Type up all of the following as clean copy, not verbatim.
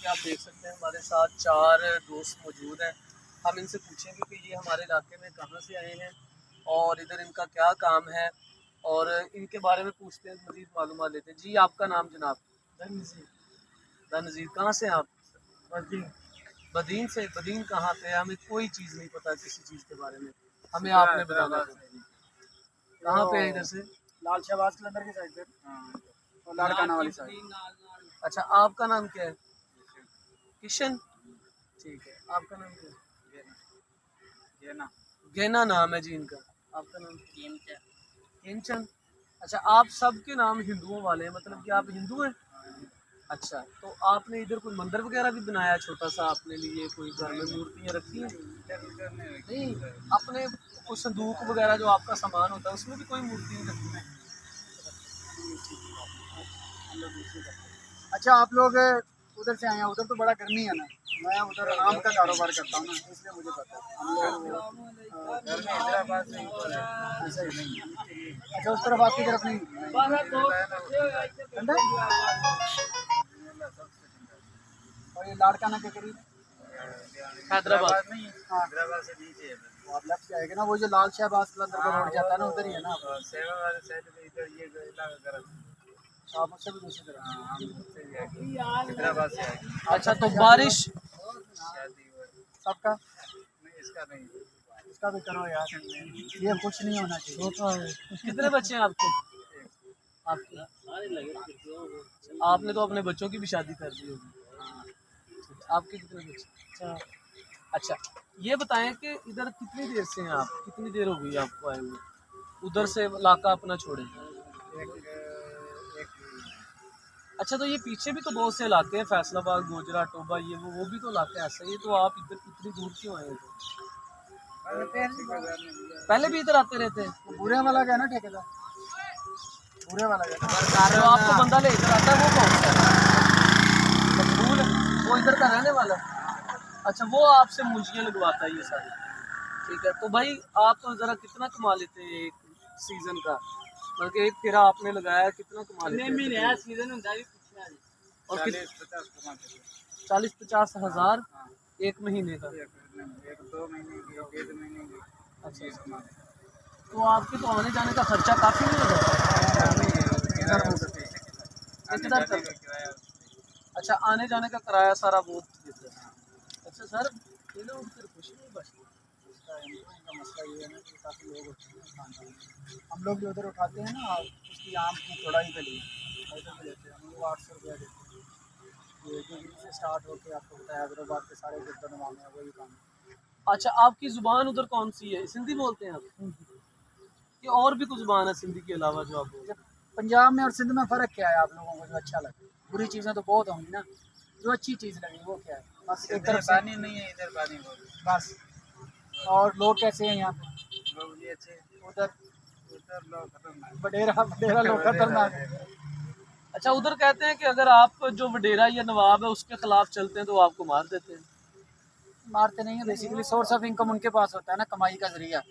कि आप देख सकते हैं हमारे साथ 4 दोस्त मौजूद हैं। हम इनसे पूछेंगे कि ये हमारे इलाके में कहाँ से आए हैं और इधर इनका क्या काम है, और इनके बारे में पूछते हैं, मज़ीद मालूमात लेते हैं। जी, आपका नाम जनाब? धनजी। नज़ीर। कहाँ से हैं आप? बदी। बदीन से? बदीन कहाँ पे? हमें कोई चीज़ नहीं पता किसी चीज़ के बारे में, हमें आपने बताना है। कहाँ पे है इधर से? लाल शहबाज कलंदर की साइड पे और लाड़काना वाली साइड। अच्छा, आपका नाम क्या है? किशन। ठीक है, आपका नाम क्या है? गेना नाम है जी इनका। आपका नाम? हेमचंद। अच्छा, आप सबके नाम हिंदुओं वाले हैं, मतलब कि आप हिंदू हैं? अच्छा, तो आपने इधर कोई मंदिर वगैरह भी बनाया छोटा सा अपने लिए? कोई घर में मूर्तियाँ रखी हैं? नहीं, अपने कोई संदूक वगैरह जो आपका सामान होता है उसमें भी कोई मूर्ति रखी है? अच्छा, आप लोग उधर से आए हैं? उधर तो बड़ा गर्मी है ना, मैं उधर आम का कारोबार करता हूँ ना, इसलिए मुझे पता है। हम लोग घर में हैदराबाद में ऐसा ही नहीं। अच्छा, उस तरफ आपकी तरफ नहीं ठंडा? और ये लाड़काना के करीब हैदराबाद। हाँ, हैदराबाद से नीचे है। वो आप लेफ्ट से आएगा ना, वो जो लाल शहबाज कलंदर का रोड जाता है ना, उधर ही है ना? सेवा वाले साइड में इधर ये इलाका गरम। आप उससे भी दूसरी तरफ? हैदराबाद से आएंगे। अच्छा, तो बारिश सबका इसका नहीं, इसका भी करो यार, ये कुछ नहीं होना चाहिए। कितने बच्चे हैं आपके? आपके आपने तो अपने बच्चों की भी शादी कर दी होगी। आपके कितने बच्चे? अच्छा, ये बताएं कि इधर कितनी देर से हैं आप? कितनी देर हो गई आपको आए हुए? उधर से इलाका अपना छोड़े। अच्छा, तो ये पीछे भी तो बहुत से इलाके हैं, फैसलाबाद, गोजरा, टोबा, ये वो भी तो इलाके ऐसे ही, तो आप इधर इतनी दूर क्यों आए थे? पहले भी इधर आते रहते हैं? बुरे वाला का है ना ठेकेदार, बुरे वाला का जो आपको बंदा लेकर आता है वो कौन सा है? मकबूल है, वो इधर का रहने वाला है? अच्छा, वो आपसे मुंशियाँ लगवाता है ये सारी? ठीक है, तो भाई आप जरा कितना कमा लेते हैं एक सीजन का? मतलब कि एक फेरा आपने लगाया, कितना कमा लेते हैं? सीजन और 40-50 हज़ार एक महीने का? एक 2 महीने की, 1.5 महीने की। अच्छा, तो आपके तो आने जाने का खर्चा काफ़ी नहीं हो जाता? अच्छा, आने जाने का किराया सारा बहुत देते हैं। अच्छा सर, ये लोग फिर खुश नहीं बस? इनका मसला ये है ना कि काफ़ी लोग होते हैं खानदान में। हम लोग जो उधर उठाते हैं ना उसकी आम की तोड़ाई के लिए पैसे भी लेते हैं, हम लोग 800 रुपया देते हैं। ये दिल्ली से स्टार्ट होकर आपको पता है हैदराबाद के सारे जितना नाम है वही काम है। अच्छा, आपकी ज़ुबान उधर कौन सी है? सिंधी बोलते हैं आप? कि और भी कुछ ज़ुबान है सिंधी के अलावा जो आप बोलते हैं? पंजाब में और सिंध में फ़र्क क्या है आप लोगों को जो अच्छा लगे? बुरी चीज़ें तो बहुत होंगी ना, जो अच्छी चीज़ लगी वो क्या है? बस एक तरफ पानी नहीं है, इधर पानी बस। और लोग कैसे हैं यहाँ पे? लोग भी अच्छे। उधर उधर लोग खतरनाक, बडेरा बडेरा लोग खतरनाक है। अच्छा, उधर कहते हैं कि अगर आप जो वडेरा या नवाब है उसके खिलाफ चलते हैं तो आपको मार देते हैं? मारते नहीं है, बेसिकली सोर्स ऑफ इनकम उनके पास होता है ना, कमाई का जरिया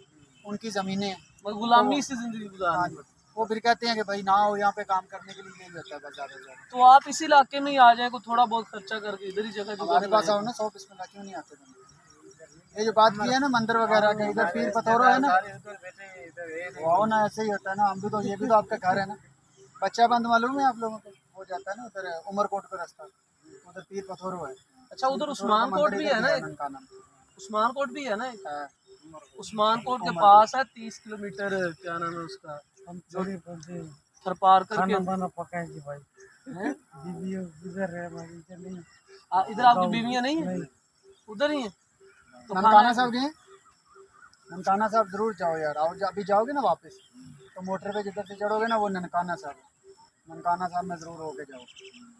उनकी ज़मीनें हैं, गुलामी से जिंदगी हाँ गुजारनी पड़ती है। वो फिर कहते हैं कि भाई ना हो यहाँ पे काम करने के लिए, यही होता है बस ज़्यादा से ज़्यादा। तो आप इसी इलाके में ही आ जाए, को थोड़ा बहुत खर्चा करके इधर ही जगह हमारे पास आओ ना, 100 बिस्मिल्लाह, क्यों नहीं आते तुम? ये जो बात की है ना मंदिर वगैरह के, इधर पीर पथौरा है ना, वो आओ ना, ऐसे ही होता है ना। हम भी तो, ये भी तो आपका घर है ना। बच्चा बंद मालूम है आप लोगों को? वो जाता है ना उधर उमरकोट पे रास्ता, उधर पीर पथौरा है। अच्छा, उधर उस्मान कोट भी है ना एक? ननकाना उस्मान कोट भी है ना एक? है। उस्मान कोट के पास है 30 किलोमीटर, क्या नाम है उसका, थरपार करके। खाना पकाएगी भाई हैं? बीवी इधर है भाई, इधर नहीं। इधर आपकी बीवियां नहीं है? उधर ही है? तो ननकाना साहब गए? ननकाना साहब जरूर जाओ यार, आओ अभी जाओगे ना वापस तो मोटर पे जिधर से चढ़ोगे ना वो ननकाना साहब है। ननकाना साहब में ज़रूर होके जाओ,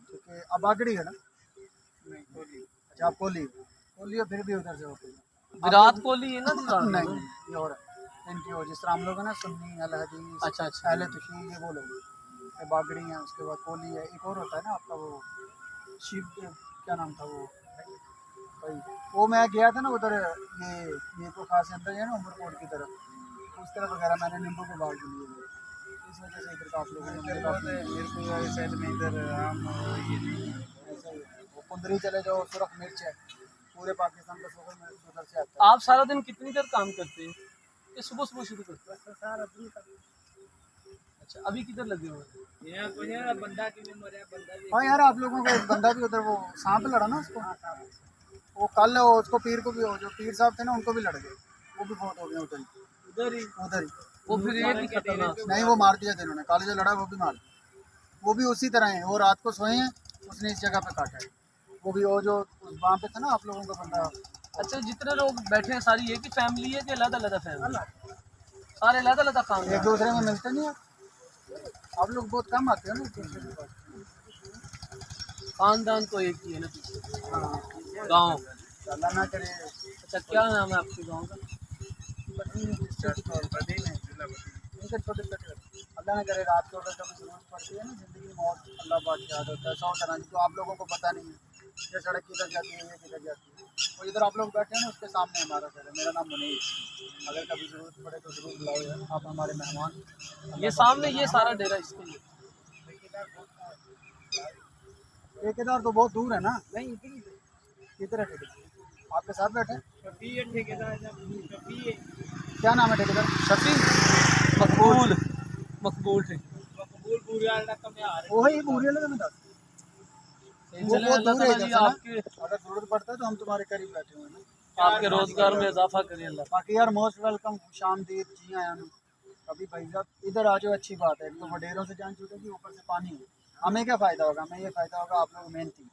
क्योंकि अब आगड़ी है ना। नहीं कोहली। अच्छा, आप कोहली कोहली हो, फिर भी उधर से होके जाओ। विराट कोहली है ना? नहीं, ये और है इनकी, और जिस तरह हम लोग हैं ना सुन्नी अल हदीस, अच्छा अच्छा, अहले तशय्युअ, ये वो लोग ये बागड़ी हैं। उसके बाद कोहली है, एक और होता है ना आपका वो शिव, क्या नाम था वो भाई, वो मैं गया था ना उधर, ये तो खास अंदर है ना उमरकोट की तरफ, उस तरफ वगैरह मैंने नींबू के बाग लिए हुए, इस वजह से इधर काफ़ी लोग साइड में इधर हम ये नहीं ऐसा ही कुंदरी चले जाओ, सुरख मिर्च है, पूरे पाकिस्तान का सुरख मिर्च उधर से आता आप सारा दिन कितनी देर काम करते हैं? ये सुबह सुबह शुरू करते हैं? है। सारा दिन का। अच्छा, अभी किधर लगे हुए हैं? हाँ यार, आप लोगों को एक बंदा भी उधर वो सांप लड़ा ना उसको, वो कल वो उसको पीर को भी, जो पीर साहब थे ना उनको भी लड़ गए, वो भी बहुत हो गए उधर ही। उधर ही? उधर ही। वो फिर ये भी खतरनाक। नहीं, वो मार दिया था इन्होंने, कल जो लड़ा वो भी मार दिया। वो भी उसी तरह है, वो रात को सोए हैं, उसने इस जगह पे काटा है। वो भी वो जो वहाँ पे था ना आप लोगों का बंदा। अच्छा, जितने लोग बैठे हैं सारी एक ही फैमिली है कि अलग अलग फैमिली? सारे अलग अलग काम एक दूसरे में मिलते नहीं है, आप लोग बहुत कम आते हो ना एक दूसरे के पास। खानदान तो एक ही है ना पीछे। हाँ, गाँव। अल्लाह ना करे। अच्छा, क्या नाम है आपके गाँव का? इनके छोटे छोटे, अल्लाह ना करे रात को अगर कभी जरूरत पड़ती है ना, जिंदगी में मौत अल्लाह पाक याद होता है 100 तरह की, तो आप लोगों को पता नहीं है ये सड़क किधर जाती है, ये किधर जाती है। तो इधर आप लोग बैठे हैं ना, उसके सामने हमारा घर है। मेरा नाम मुनीर। अगर कभी ज़रूरत पड़े तो ज़रूर बुलाओ यार, आप हमारे मेहमान। ये सामने ये सारा डेरा इसके लिए? ठेकेदार तो बहुत दूर है ना। नहीं, किधर है ठेकेदार? आपके साथ बैठे हैं? क्या नाम है ठेकेदार? शफी? मकबूल। मकबूल थे। वही पूरी वाले में दस। वो चले, बहुत अल्लाह दूर है ताला इधर जी से ना। आपके अगर जरूरत पड़ता है तो हम तुम्हारे करीब बैठे हुए हैं ना। आपके रोजगार में इजाफा करें अल्लाह। बाकी यार मोस्ट वेलकम, खुश आमदीद, जी आया ना। कभी भाई साहब इधर आ जाओ, अच्छी बात है। एक तो वडेरों से जान छूटेगी, ऊपर से पानी है। हमें क्या फ़ायदा होगा? हमें ये फ़ायदा होगा आप लोग मेहनती।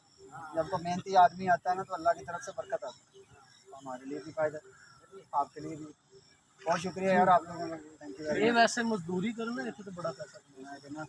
जब तो मेहनती आदमी आता है ना तो अल्लाह की तरफ से बरकत आती है, तो हमारे लिए भी फ़ायदा, आपके लिए भी। बहुत शुक्रिया यार आप लोगों का, थैंक यू वेरी ये मच। वैसे मजदूरी करना है तो बड़ा पैसा कमाना है ना।